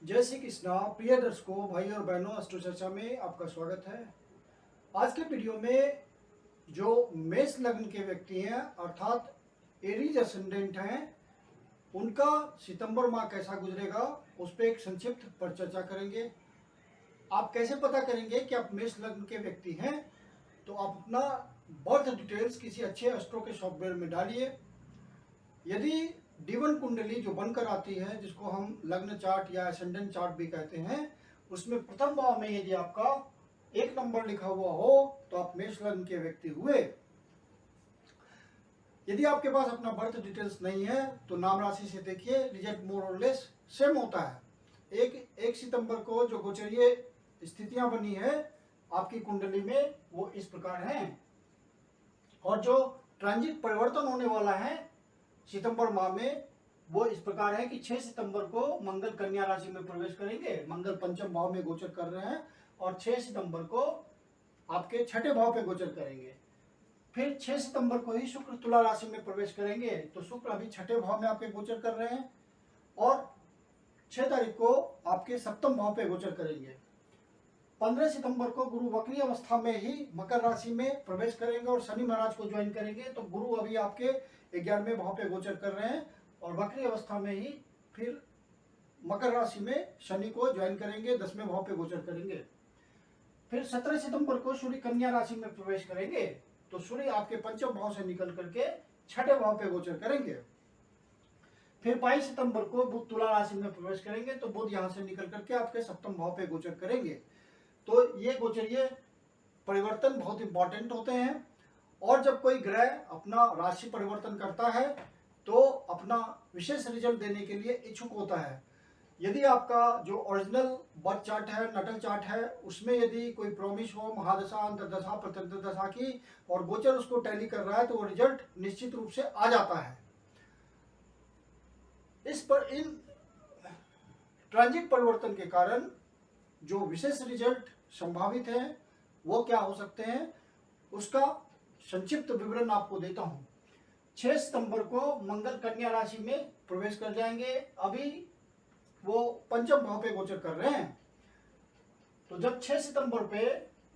जय श्री कृष्णा। प्रिय दर्शकों, भाई और बहनों, अष्टो चर्चा में आपका स्वागत है। आज के वीडियो में जो मेष लग्न के व्यक्ति हैं अर्थात एरीज असेंडेंट हैं, उनका सितंबर माह कैसा गुजरेगा उस पर एक संक्षिप्त पर चर्चा करेंगे। आप कैसे पता करेंगे कि आप मेष लग्न के व्यक्ति हैं? तो आप अपना बर्थ डिटेल्स किसी अच्छे एस्ट्रो के सॉफ्टवेयर में डालिए। यदि D1 कुंडली जो बनकर आती है, जिसको हम लग्न चार्ट या असेंडेंट चार्ट भी कहते हैं, उसमें प्रथम भाव में यदि आपका 1 नंबर लिखा हुआ हो तो आप मेष लग्न के व्यक्ति हुए। यदि आपके पास अपना बर्थ डिटेल्स नहीं है तो नाम राशि से देखिए, रिजल्ट मोर और लेस सेम होता है। एक सितंबर को जो गोचरीय स्थितियां बनी है आपकी कुंडली में वो इस प्रकार हैं, और जो ट्रांजिट परिवर्तन होने वाला है सितंबर माह में वो इस प्रकार है कि 6 सितंबर को मंगल कन्या राशि में प्रवेश करेंगे। मंगल पंचम भाव में गोचर कर रहे हैं और 6 सितंबर को आपके छठे भाव पे गोचर करेंगे। फिर 6 सितंबर को ही शुक्र तुला राशि में प्रवेश करेंगे। तो शुक्र अभी छठे भाव में आपके गोचर कर रहे हैं और 6 तारीख को आपके सप्तम भाव पे गोचर करेंगे। 15 सितंबर को गुरु वक्री अवस्था में ही मकर राशि में प्रवेश करेंगे और शनि महाराज को ज्वाइन करेंगे। तो गुरु अभी आपके 11वें भाव पे गोचर कर रहे हैं और वक्री अवस्था में ही फिर मकर राशि में शनि को ज्वाइन करेंगे, 10वें भाव पे गोचर करेंगे। फिर 17 सितंबर को सूर्य कन्या राशि में प्रवेश करेंगे। तो सूर्य आपके पंचम भाव से निकल करके छठे भाव पे गोचर करेंगे। फिर 22 सितंबर को बुध तुला राशि में प्रवेश करेंगे। तो बुध यहाँ से निकल करके आपके सप्तम भाव पे गोचर करेंगे। तो ये गोचरीय परिवर्तन बहुत इंपॉर्टेंट होते हैं। और जब कोई ग्रह अपना राशि परिवर्तन करता है तो अपना विशेष रिजल्ट देने के लिए इच्छुक होता है। यदि आपका जो ओरिजिनल बर्थ चार्ट है, नटल चार्ट है, उसमें यदि कोई प्रॉमिस हो महादशा, अंतर्दशा, प्रत्यंतरदशा की और गोचर उसको टैली कर रहा है तो वो रिजल्ट निश्चित रूप से आ जाता है। इस पर इन ट्रांजिट परिवर्तन के कारण जो विशेष रिजल्ट संभावित है वो क्या हो सकते हैं, उसका संक्षिप्त विवरण आपको देता हूं। 6 सितंबर को मंगल कन्या राशि में प्रवेश कर जाएंगे। अभी वो पंचम भाव पे गोचर कर रहे हैं। तो जब 6 सितंबर पे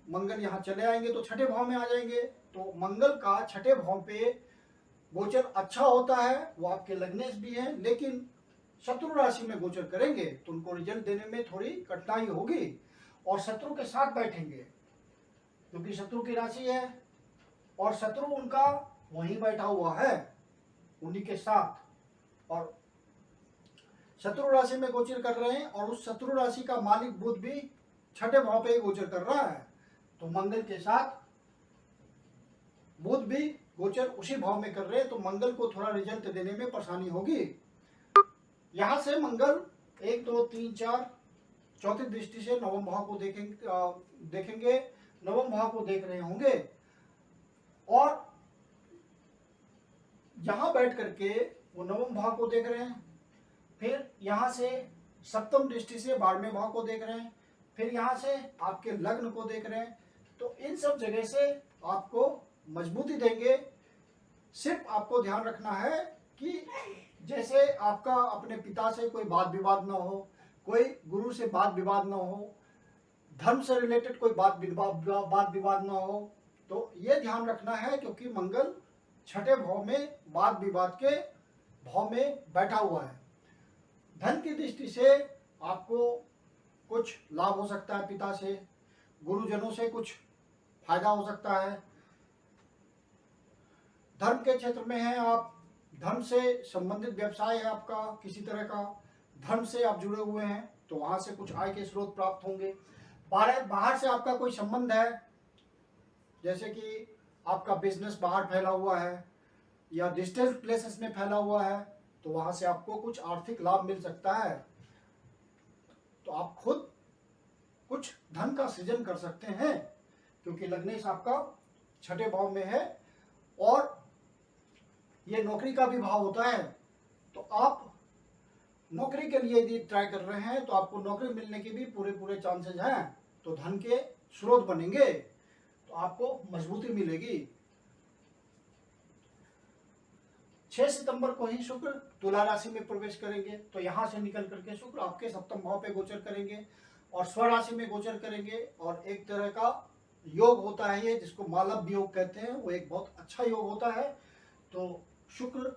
मंगल यहाँ चले आएंगे तो छठे भाव में आ जाएंगे। तो मंगल का छठे भाव पे गोचर अच्छा होता है, वो आपके लग्नेश भी है, लेकिन शत्रु राशि में गोचर करेंगे तो उनको रिजल्ट देने में थोड़ी कठिनाई होगी और शत्रु के साथ बैठेंगे क्योंकि शत्रु की राशि है और शत्रु उनका वहीं बैठा हुआ है उन्हीं के साथ, और शत्रु राशि में गोचर कर रहे हैं और उस शत्रु राशि का मालिक बुध भी छठे भाव पे गोचर कर रहा है। तो मंगल के साथ बुध भी गोचर उसी भाव में कर रहे हैं, तो मंगल को थोड़ा रिजल्ट देने में परेशानी होगी। यहां से मंगल 1 2 3 4 चौथी दृष्टि से नवम भाव को देखेंगे, नवम भाव को देख रहे होंगे और यहां बैठ करके वो नवम भाव को देख रहे हैं। फिर यहां से सप्तम दृष्टि से 12वें भाव को देख रहे हैं। फिर यहां से आपके लग्न को देख रहे हैं। तो इन सब जगह से आपको मजबूती देंगे। सिर्फ आपको ध्यान रखना है कि जैसे आपका अपने पिता से कोई वाद विवाद ना हो, कोई गुरु से वाद विवाद ना हो, धर्म से रिलेटेड कोई वाद विवाद ना हो। तो ये ध्यान रखना है क्योंकि मंगल छठे भाव में वाद विवाद के भाव में बैठा हुआ है। धन की दृष्टि से आपको कुछ लाभ हो सकता है, पिता से, गुरुजनों से कुछ फायदा हो सकता है। धर्म के क्षेत्र में है आप, धर्म से संबंधित व्यवसाय है आपका, किसी तरह का धर्म से आप जुड़े हुए हैं तो वहां से कुछ आय के स्रोत प्राप्त होंगे। बाहर से आपका कोई संबंध है, जैसे कि आपका बिजनेस बाहर फैला हुआ है या डिस्टेंस प्लेसेस में फैला हुआ है, तो वहां से आपको कुछ आर्थिक लाभ मिल सकता है। तो आप खुद कुछ धन का सृजन कर सकते हैं क्योंकि लग्नेश आपका छठे भाव में है और ये नौकरी का भी भाव होता है। तो आप नौकरी के लिए यदि ट्राई कर रहे हैं तो आपको नौकरी मिलने के भी पूरे चांसेस हैं। तो धन के स्रोत बनेंगे तो आपको मजबूती मिलेगी। 6 सितंबर को ही शुक्र तुला राशि में प्रवेश करेंगे, तो यहाँ से निकल करके शुक्र आपके सप्तम भाव पे गोचर करेंगे और स्वराशि में गोचर करेंगे। और एक तरह का योग होता है ये, जिसको मालव योग कहते हैं, वो एक बहुत अच्छा योग होता है। तो शुक्र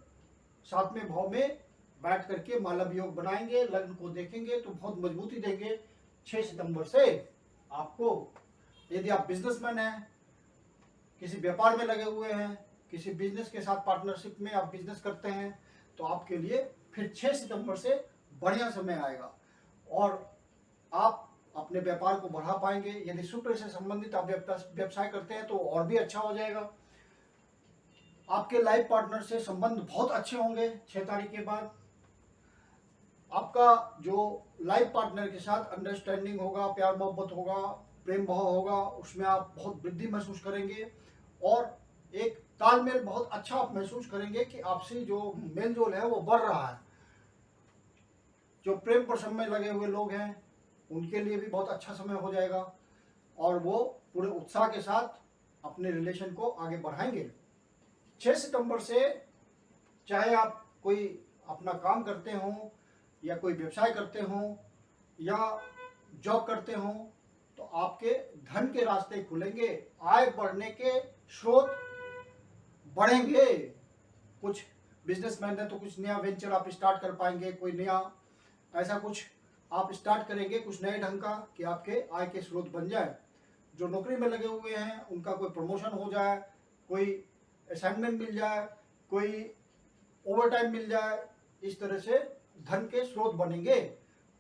7वें भाव में बैठ करके मालव योग बनाएंगे, लग्न को देखेंगे तो बहुत मजबूती देंगे 6 सितंबर से आपको। यदि आप बिजनेसमैन हैं, किसी व्यापार में लगे हुए हैं, किसी बिजनेस के साथ पार्टनरशिप में आप बिजनेस करते हैं, तो आपके लिए फिर 6 सितंबर से बढ़िया समय आएगा और आप अपने व्यापार को बढ़ा पाएंगे। यदि शुक्र से संबंधित आप व्यवसाय करते हैं तो और भी अच्छा हो जाएगा। आपके लाइफ पार्टनर से संबंध बहुत अच्छे होंगे 6 तारीख के बाद। आपका जो लाइफ पार्टनर के साथ अंडरस्टैंडिंग होगा, प्यार मोहब्बत होगा, प्रेम भाव होगा, उसमें आप बहुत वृद्धि महसूस करेंगे और एक तालमेल बहुत अच्छा आप महसूस करेंगे कि आपसी जो मेल जोल है वो बढ़ रहा है। जो प्रेम प्रसंग में लगे हुए लोग हैं उनके लिए भी बहुत अच्छा समय हो जाएगा और वो पूरे उत्साह के साथ अपने रिलेशन को आगे बढ़ाएंगे। 6 सितंबर से चाहे आप कोई अपना काम करते हो या कोई व्यवसाय करते हो या जॉब करते हो, तो आपके धन के रास्ते खुलेंगे, आय बढ़ने के स्रोत बढ़ेंगे। कुछ बिजनेसमैन है तो कुछ नया वेंचर आप स्टार्ट कर पाएंगे, कोई नया ऐसा कुछ आप स्टार्ट करेंगे कुछ नए ढंग का कि आपके आय के स्रोत बन जाए। जो नौकरी में लगे हुए हैं उनका कोई प्रमोशन हो जाए, कोई असाइनमेंट मिल जाए, कोई ओवरटाइम मिल जाए, इस तरह से धन के स्रोत बनेंगे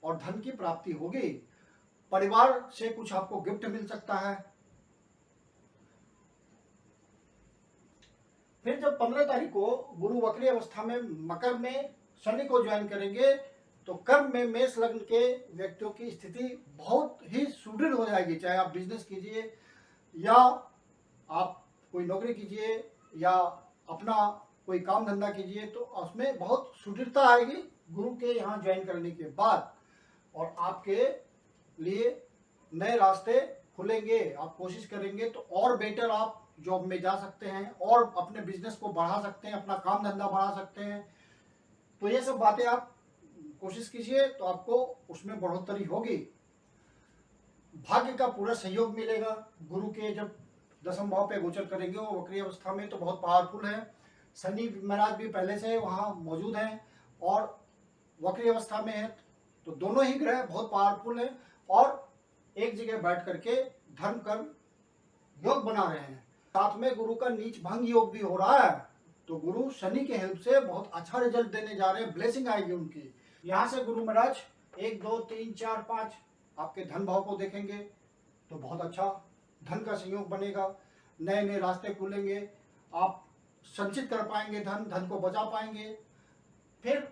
और धन की प्राप्ति होगी। परिवार से कुछ आपको गिफ्ट मिल सकता है। फिर जब 15 तारीख को गुरु वक्री अवस्था में मकर में शनि को ज्वाइन करेंगे, तो कर्म में मेष लग्न के व्यक्तियों की स्थिति बहुत ही सुदृढ़ हो जाएगी। चाहे आप बिजनेस कीजिए या आप कोई नौकरी कीजिए या अपना कोई काम धंधा कीजिए, तो उसमें बहुत सुदृढ़ता आएगी गुरु के यहाँ ज्वाइन करने के बाद और आपके लिए नए रास्ते खुलेंगे। आप कोशिश करेंगे तो और बेटर आप जॉब में जा सकते हैं और अपने बिजनेस को बढ़ा सकते हैं, अपना काम धंधा बढ़ा सकते हैं। तो ये सब बातें आप कोशिश कीजिए तो आपको उसमें बढ़ोतरी होगी। भाग्य का पूरा सहयोग मिलेगा। गुरु के जब 10वें भाव पे गोचर करेंगे वो वक्री अवस्था में, तो बहुत पावरफुल है। शनि महाराज भी पहले से वहाँ मौजूद हैं और वक्री अवस्था में है, तो दोनों ही ग्रह बहुत पावरफुल हैं और एक जगह बैठ करके धर्म कर्म योग बना रहे हैं। साथ में गुरु का नीच भंग योग भी हो रहा है, तो गुरु शनि के हेल्प से बहुत अच्छा रिजल्ट देने जा रहे हैं, ब्लेसिंग आएगी उनकी। यहाँ से गुरु महाराज 1 2 3 4 5 आपके धन भाव को देखेंगे तो बहुत अच्छा धन का संयोग बनेगा, नए नए रास्ते खुलेंगे, आप संचित कर पाएंगे धन को बचा पाएंगे। फिर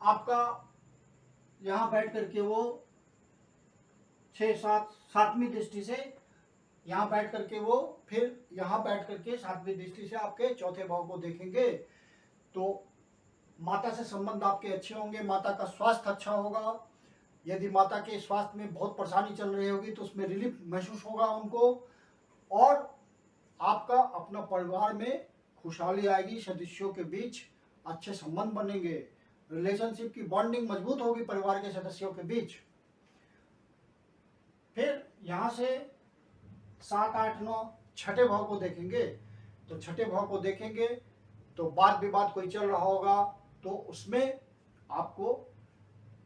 आपका यहाँ बैठ करके वो 7वीं दृष्टि से यहाँ बैठ करके वो फिर यहाँ बैठ करके 7वीं दृष्टि से आपके चौथे भाव को देखेंगे, तो माता से संबंध आपके अच्छे होंगे, माता का स्वास्थ्य अच्छा होगा। यदि माता के स्वास्थ्य में बहुत परेशानी चल रही होगी तो उसमें रिलीफ महसूस होगा उनको और आपका अपना परिवार में खुशहाली आएगी, सदस्यों के बीच अच्छे संबंध बनेंगे, रिलेशनशिप की बॉन्डिंग मजबूत होगी परिवार के सदस्यों के बीच। फिर यहाँ से 7 8 9 छठे भाव को देखेंगे, तो छठे भाव को देखेंगे तो वाद विवाद कोई चल रहा होगा तो उसमें आपको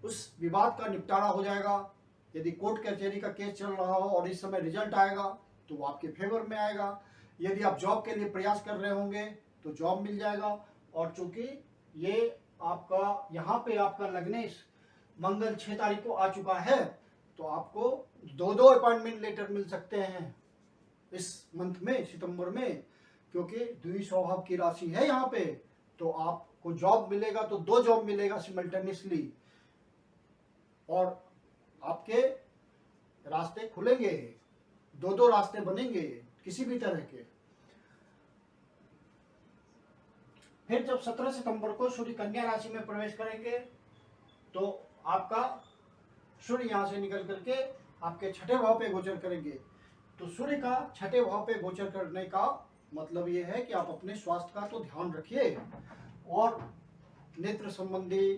उस विवाद का निपटारा हो जाएगा। यदि कोर्ट कचहरी का केस चल रहा हो और इस समय रिजल्ट आएगा तो वो आपके फेवर में आएगा। यदि आप जॉब के लिए प्रयास कर रहे होंगे तो जॉब मिल जाएगा। और चूंकि ये आपका यहाँ पे आपका लग्नेश मंगल 6 तारीख को आ चुका है, तो आपको 2 अपॉइंटमेंट लेटर मिल सकते हैं इस मंथ में, सितंबर में, क्योंकि द्वितीय स्वभाव की राशि है यहाँ पे, तो आपको जॉब मिलेगा, तो 2 जॉब मिलेगा सिमल्टेनियसली और आपके रास्ते खुलेंगे, 2 रास्ते बनेंगे किसी भी तरह के। फिर जब 17 सितंबर को सूर्य कन्या राशि में प्रवेश करेंगे तो आपका सूर्य यहाँ से निकल करके आपके छठे भाव पे गोचर करेंगे। तो सूर्य का छठे भाव पे गोचर करने का मतलब ये है कि आप अपने स्वास्थ्य का तो ध्यान रखिए और नेत्र संबंधी,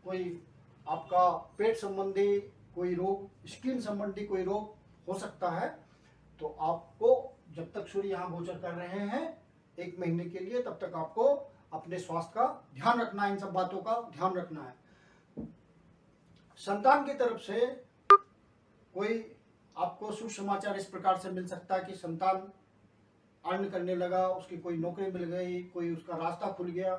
कोई आपका पेट संबंधी कोई रोग, स्किन संबंधी कोई रोग हो सकता है। तो आपको जब तक सूर्य यहाँ गोचर कर रहे हैं 1 महीने के लिए, तब तक आपको अपने स्वास्थ्य का ध्यान रखना है, इन सब बातों का ध्यान रखना है। संतान की तरफ से कोई आपको शुभ समाचार इस प्रकार से मिल सकता है कि संतान अर्न करने लगा, उसकी कोई नौकरी मिल गई, कोई उसका रास्ता खुल गया,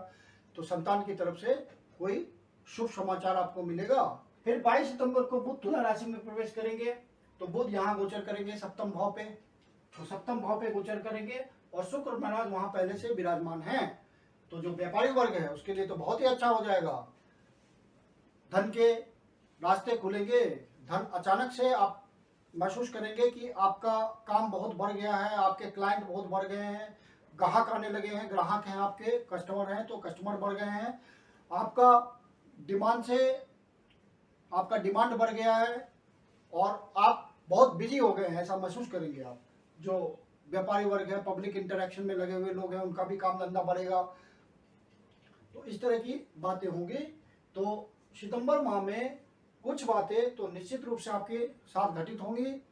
तो संतान की तरफ से कोई शुभ समाचार आपको मिलेगा। फिर 22 सितंबर को बुध तुला राशि में प्रवेश करेंगे। तो बुध यहाँ गोचर करेंगे सप्तम भाव पे, तो सप्तम भाव पे गोचर करेंगे और शुक्र महाराज वहां पहले से विराजमान हैं। तो जो व्यापारी वर्ग है उसके लिए तो बहुत ही अच्छा हो जाएगा, धन के रास्ते खुलेंगे, धन अचानक से आप महसूस करेंगे कि आपका काम बहुत बढ़ गया है, आपके क्लाइंट बहुत बढ़ गए हैं, ग्राहक आने लगे हैं, ग्राहक हैं आपके, कस्टमर हैं तो कस्टमर बढ़ गए हैं, आपका डिमांड बढ़ गया है और आप बहुत बिजी हो गए हैं, ऐसा महसूस करेंगे आप। जो व्यापारी वर्ग है, पब्लिक इंटरेक्शन में लगे हुए लोग हैं, उनका भी काम धंधा बढ़ेगा। तो इस तरह की बातें होंगी। तो सितंबर माह में कुछ बातें तो निश्चित रूप से आपके साथ घटित होंगी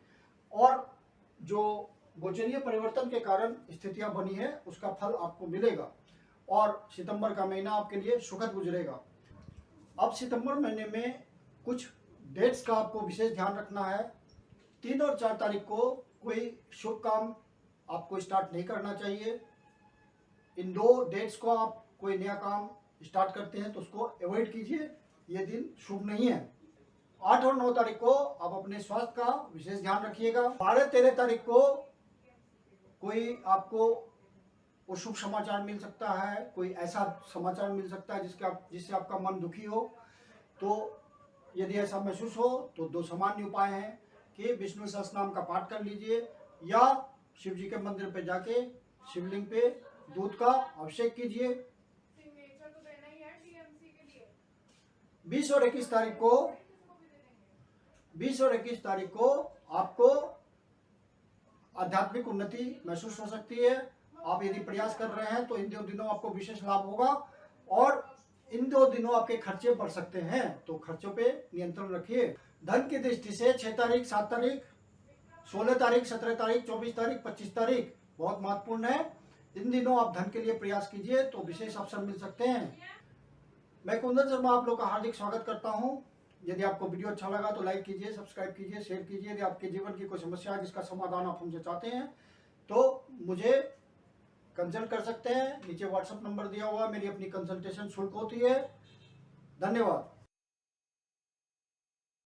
और जो गोचरीय परिवर्तन के कारण स्थितियां बनी है उसका फल आपको मिलेगा और सितंबर का महीना आपके लिए सुखद गुजरेगा। अब सितंबर महीने में कुछ डेट्स का आपको विशेष ध्यान रखना है। 3 और 4 तारीख को कोई शुभ काम आपको स्टार्ट नहीं करना चाहिए। इन 2 डेट्स को आप कोई नया काम स्टार्ट करते हैं तो उसको अवॉइड कीजिए, ये दिन शुभ नहीं है। 8 और 9 तारीख को आप अपने स्वास्थ्य का विशेष ध्यान रखिएगा। 12-13 तारीख को कोई आपको वो शुभ समाचार मिल सकता है, कोई ऐसा समाचार मिल सकता है जिससे आपका मन दुखी हो। तो यदि ऐसा महसूस हो तो 2 सामान्य उपाय हैं कि विष्णु सहस्त्रनाम का पाठ कर लीजिए या शिव जी के मंदिर पे जाके शिवलिंग पे दूध का अभिषेक कीजिए। 20 और 21 तारीख को आपको आध्यात्मिक उन्नति महसूस हो सकती है। आप यदि प्रयास कर रहे हैं तो इन 2 दिनों आपको विशेष लाभ होगा और इन 2 दिनों आपके खर्चे बढ़ सकते हैं, तो खर्चों पे नियंत्रण रखिए। धन की दृष्टि से 6 तारीख, 7 तारीख, 16 तारीख, 17 तारीख, 24 तारीख, 25 तारीख बहुत महत्वपूर्ण है। इन दिनों आप धन के लिए प्रयास कीजिए तो विशेष अवसर मिल सकते हैं। मैं कुंदन शर्मा आप लोग का हार्दिक स्वागत करता हूं। यदि आपको वीडियो अच्छा लगा तो लाइक कीजिए, सब्सक्राइब कीजिए, शेयर कीजिए। यदि आपके जीवन की कोई समस्या है जिसका समाधान आप हमसे चाहते हैं तो मुझे कंसल्ट कर सकते हैं। नीचे व्हाट्सएप नंबर दिया हुआ, मेरी अपनी कंसल्टेशन शुल्क होती है। धन्यवाद।